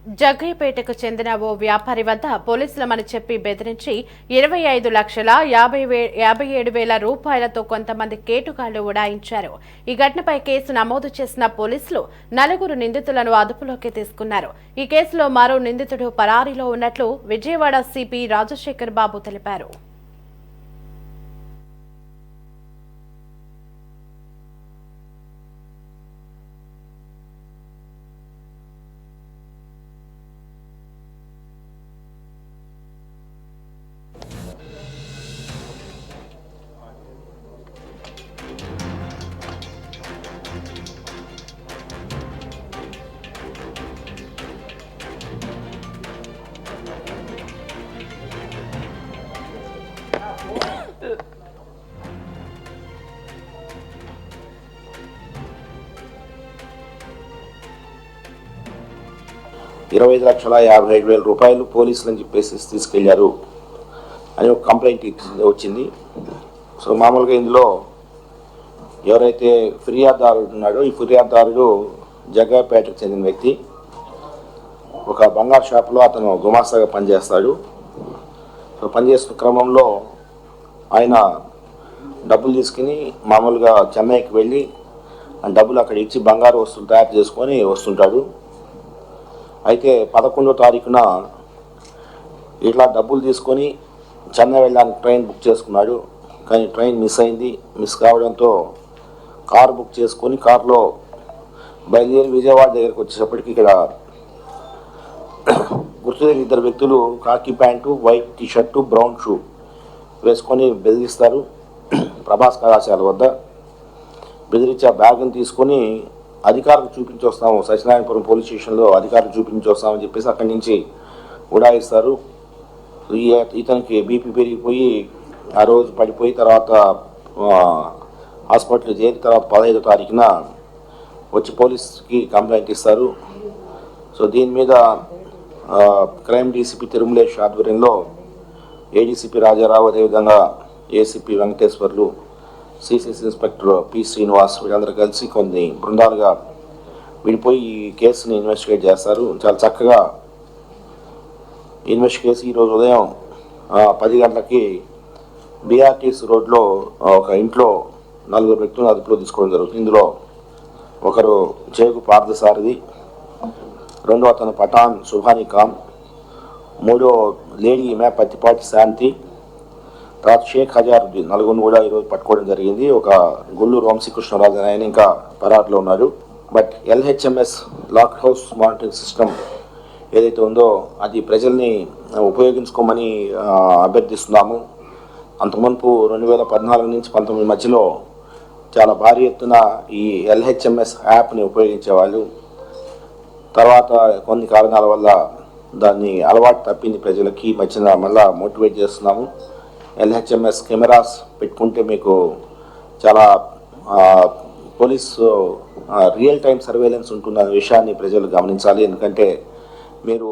జగ్గయ్యపేటకు చెందిన ఓ వ్యాపారి వద్ద పోలీసులమని చెప్పి బెదిరించి 25,57,000 రూపాయలతో కొంతమంది కేటుగాళ్లు ఉడాయించారు. ఈ ఘటనపై కేసు నమోదు చేసిన పోలీసులు 4 నిందితులను అదుపులోకి తీసుకున్నారు. ఈ కేసులో మరో నిందితుడు పరారీలో ఉన్నట్లు విజయవాడ సిపి రాజశేఖర్ బాబు తెలిపారు. 25,55,000 రూపాయలు పోలీసులని చెప్పేసి తీసుకెళ్లారు అని ఒక కంప్లైంట్ వచ్చింది. సో మామూలుగా ఇందులో ఎవరైతే ఫిర్యాదుదారుడు ఉన్నాడో ఈ ఫిర్యాదుదారుడు జగ్గయ్యపేటకు చెందిన వ్యక్తి. ఒక బంగారు షాపులో అతను గుమాస్తాగా పనిచేస్తాడు. సో పనిచేస్తున్న క్రమంలో ఆయన డబ్బులు తీసుకుని మామూలుగా చెన్నైకి వెళ్ళి ఆ డబ్బులు అక్కడ ఇచ్చి బంగారు వస్తువులు తయారు చేసుకొని వస్తుంటాడు. అయితే 11వ తారీఖున ఇట్లా డబ్బులు తీసుకొని చెన్నై వెళ్ళడానికి ట్రైన్ బుక్ చేసుకున్నాడు. కానీ ట్రైన్ మిస్ అయింది. మిస్ కావడంతో కారు బుక్ చేసుకొని కారులో బయలుదేరి విజయవాడ దగ్గరికి వచ్చేటప్పటికి ఇక్కడ గుర్తులేని 2 వ్యక్తులు khaki pant, white T shirt, brown shoe వేసుకొని బెదిరిస్తారు. ప్రభాస్ కళాశాల వద్ద బెదిరించి ఆ బ్యాగ్ని తీసుకొని అధికారులకు చూపించి వస్తాము, సత్యనారాయణపురం పోలీస్ స్టేషన్లో అధికారులకు చూపించి వస్తామని చెప్పేసి అక్కడి నుంచి ఉడాయిస్తారు. ఇతనికి బీపీ పెరిగిపోయి ఆ రోజు పడిపోయి తర్వాత హాస్పిటల్ చేరి తర్వాత 15వ తారీఖున వచ్చి పోలీస్కి కంప్లైంట్ ఇస్తారు. సో దీని మీద క్రైమ్ డీసీపీ తిరుమలేష్ ఆధ్వర్యంలో ఏడీసీపీ రాజారావు, అదేవిధంగా ACP Venkateswarlu, CCC inspector P Srinivas వీళ్ళందరూ కలిసి కొన్ని బృందాలుగా విడిపోయి ఈ కేసుని ఇన్వెస్టిగేట్ చేస్తారు. చాలా చక్కగా ఇన్వెస్టిగేషన్ ఈరోజు ఉదయం 10 గంటలకి బీఆర్టీసీ రోడ్లో ఒక ఇంట్లో 4 వ్యక్తులను అదుపులో తీసుకోవడం జరుగుతుంది. ఇందులో ఒకరు చేగు పార్థసారథి, 2వ అతను పఠాన్ సుహానీ ఖాన్, 3వ లేడీ ఈమె పత్తిపాటి శాంతి, తర్వాత షేక్ హజారుద్దీన్ 4 కూడా ఈరోజు పట్టుకోవడం జరిగింది. ఒక గుళ్ళూరు వంశీకృష్ణరాజు ఆయన ఇంకా పరారులో ఉన్నారు. But LHMS lock house monitoring system ఏదైతే ఉందో అది ప్రజల్ని ఉపయోగించుకోమని అభ్యర్థిస్తున్నాము. అంతకుముందు 2014 నుంచి 19 మధ్యలో చాలా భారీ ఎత్తున ఈ LHMS యాప్ని ఉపయోగించేవాళ్ళు. తర్వాత కొన్ని కారణాల వల్ల దాన్ని అలవాటు తప్పింది ప్రజలకి. మధ్యన మళ్ళీ మోటివేట్ చేస్తున్నాము. LHMS కెమెరాస్ పెట్టుకుంటే మీకు చాలా పోలీసు రియల్ టైం సర్వేలెన్స్ ఉంటుందనే విషయాన్ని ప్రజలు గమనించాలి. ఎందుకంటే మీరు